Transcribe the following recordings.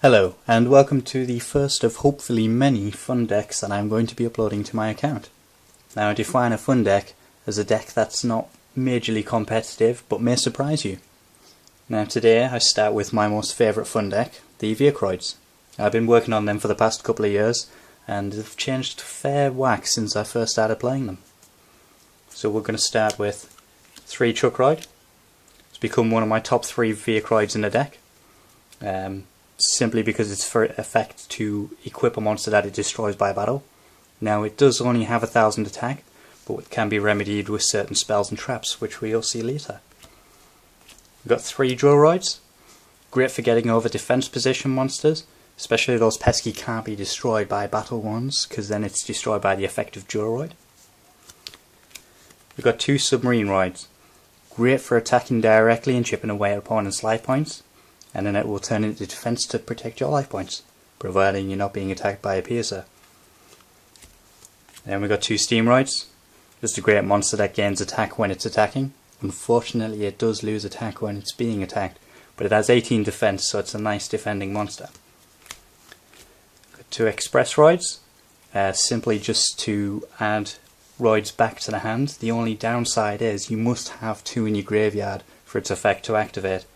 Hello, and welcome to the first of hopefully many fun decks that I'm going to be uploading to my account. Now, I define a fun deck as a deck that's not majorly competitive, but may surprise you. Now today I start with my most favourite fun deck, the Vehicroids. I've been working on them for the past couple of years, and they've changed fair whack since I first started playing them. So we're going to start with 3 Vehicroid. It's become one of my top 3 Vehicroids in the deck. Simply because it's for effect to equip a monster that it destroys by battle. Now it does only have 1000 attack, but it can be remedied with certain spells and traps, which we'll see later. We've got 3 Vehicroids, great for getting over defense position monsters, especially those pesky can't be destroyed by battle ones, because then it's destroyed by the effect of Vehicroid. We've got 2 Submarine Roids, great for attacking directly and chipping away at opponents' life points, and then it will turn into defense to protect your life points, providing you're not being attacked by a piercer. Then we've got 2 Steamroids, just a great monster that gains attack when it's attacking. Unfortunately it does lose attack when it's being attacked, but it has 18 defense, so it's a nice defending monster. Got 2 Express Roids, simply just to add Roids back to the hand. The only downside is you must have 2 in your graveyard for its effect to activate.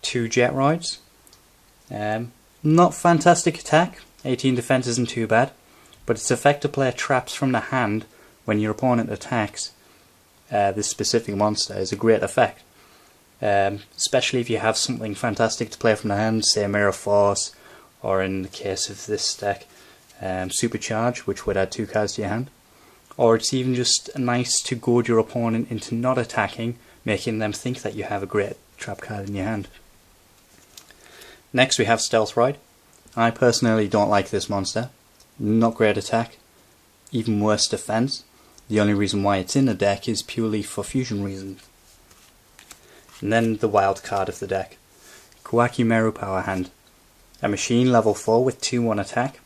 2 Jetroids, not fantastic attack, 18 defense isn't too bad, but its effect to play traps from the hand when your opponent attacks this specific monster is a great effect, especially if you have something fantastic to play from the hand, say Mirror Force, or in the case of this deck, Supercharge, which would add 2 cards to your hand. Or it's even just nice to goad your opponent into not attacking, making them think that you have a great trap card in your hand. Next we have Stealth Roid. I personally don't like this monster. Not great attack, even worse defense. The only reason why it's in the deck is purely for fusion reasons. And then the wild card of the deck, Kawaki Meru Power Hand. A machine level 4 with 2/1 attack.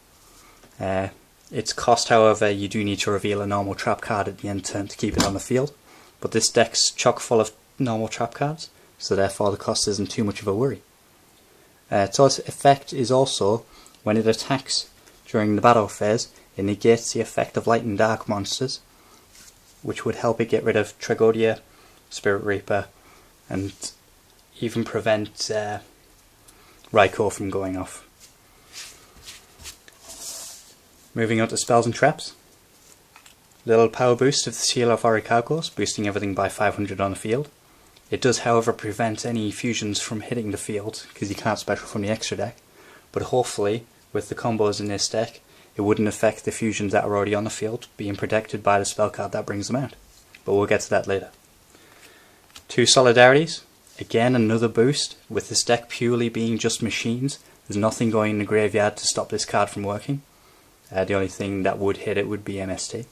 Its cost, however, you do need to reveal a normal trap card at the end turn to keep it on the field, but this deck's chock full of normal trap cards, so therefore the cost isn't too much of a worry. Its effect is also, when it attacks during the battle phase, it negates the effect of Light and Dark monsters, which would help it get rid of Tragodia, Spirit Reaper, and even prevent Raikou from going off. Moving on to spells and traps. Little power boost of the Seal of Orichalcos, boosting everything by 500 on the field. It does, however, prevent any fusions from hitting the field, because you can't special from the extra deck, but hopefully, with the combos in this deck, it wouldn't affect the fusions that are already on the field, being protected by the spell card that brings them out. But we'll get to that later. 2 Solidarities, again another boost, with this deck purely being just machines. There's nothing going in the graveyard to stop this card from working. The only thing that would hit it would be MST.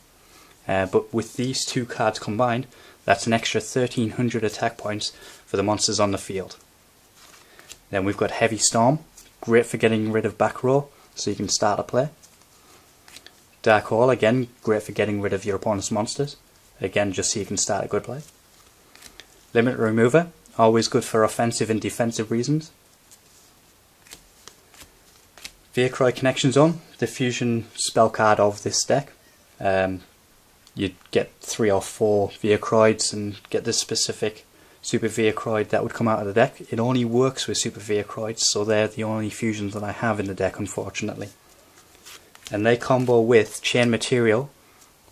But with these 2 cards combined, that's an extra 1300 attack points for the monsters on the field. Then we've got Heavy Storm, great for getting rid of back row, so you can start a play. Dark Hole, again, great for getting rid of your opponent's monsters, again just so you can start a good play. Limit Remover, always good for offensive and defensive reasons. Vehicroid Connection Zone, the fusion spell card of this deck. You'd get 3 or 4 Vehicroids and get this specific Super Vehicroid that would come out of the deck. It only works with Super Vehicroids, so they're the only fusions that I have in the deck, unfortunately. And they combo with Chain Material,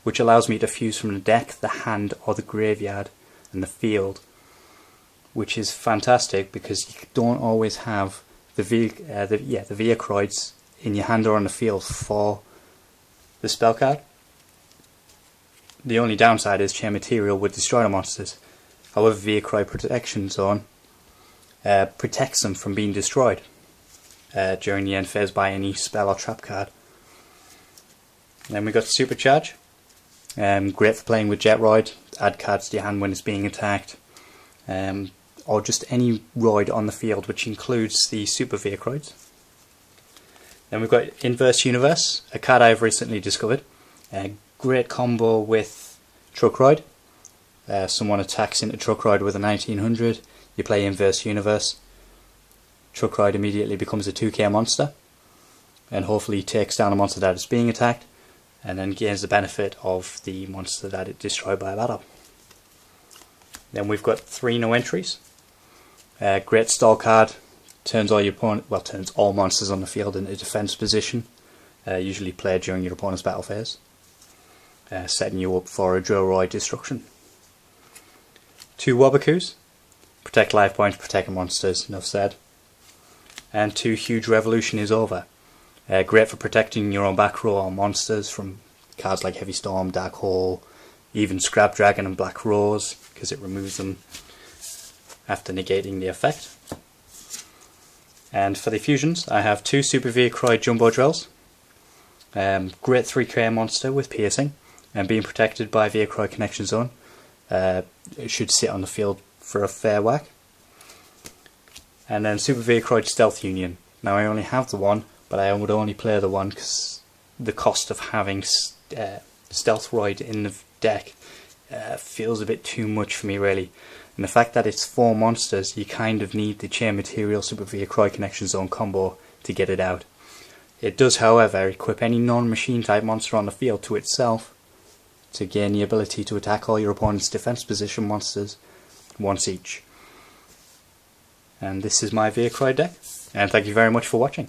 which allows me to fuse from the deck, the hand, or the graveyard, and the field, which is fantastic because you don't always have the Vehicroids in your hand or on the field for the spell card. The only downside is Chain Material would destroy the monsters. However, Vehicroid Protection Zone protects them from being destroyed during the end phase by any spell or trap card. Then we got Supercharge, great for playing with Jetroid, add cards to your hand when it's being attacked, or just any Roid on the field, which includes the Super Vehicroids. Then we've got Inverse Universe, a card I've recently discovered. Great combo with Vehicroid. Someone attacks into Vehicroid with a 1900, you play Inverse Universe. Truck Ride immediately becomes a 2k monster, and hopefully takes down a monster that is being attacked, and then gains the benefit of the monster that it destroyed by a battle. Then we've got 3 no entries. Great Stall card turns turns all monsters on the field into defense position, usually played during your opponent's battle phase, setting you up for a Vehicroid destruction. 2 Wabakus, protect life points, protect monsters, enough said. And 2 Huge Revolution is over. Great for protecting your own back row on monsters from cards like Heavy Storm, Dark Hole, even Scrap Dragon and Black Rose, because it removes them after negating the effect. And for the fusions, I have 2 Super Vehicroid Jumbo Drills. Great 3k monster with piercing and being protected by Vehicroid Connection Zone. It should sit on the field for a fair whack. And then Super Vehicroid Stealth Union. Now I only have the one, but I would only play the one because the cost of having Stealth Roid in the deck feels a bit too much for me really. And the fact that it's 4 monsters, you kind of need the Chain Material Super Vehicroid Connection Zone combo to get it out. It does, however, equip any non-machine type monster on the field to itself to gain the ability to attack all your opponent's defense position monsters once each. And this is my Vehicroid deck, and thank you very much for watching.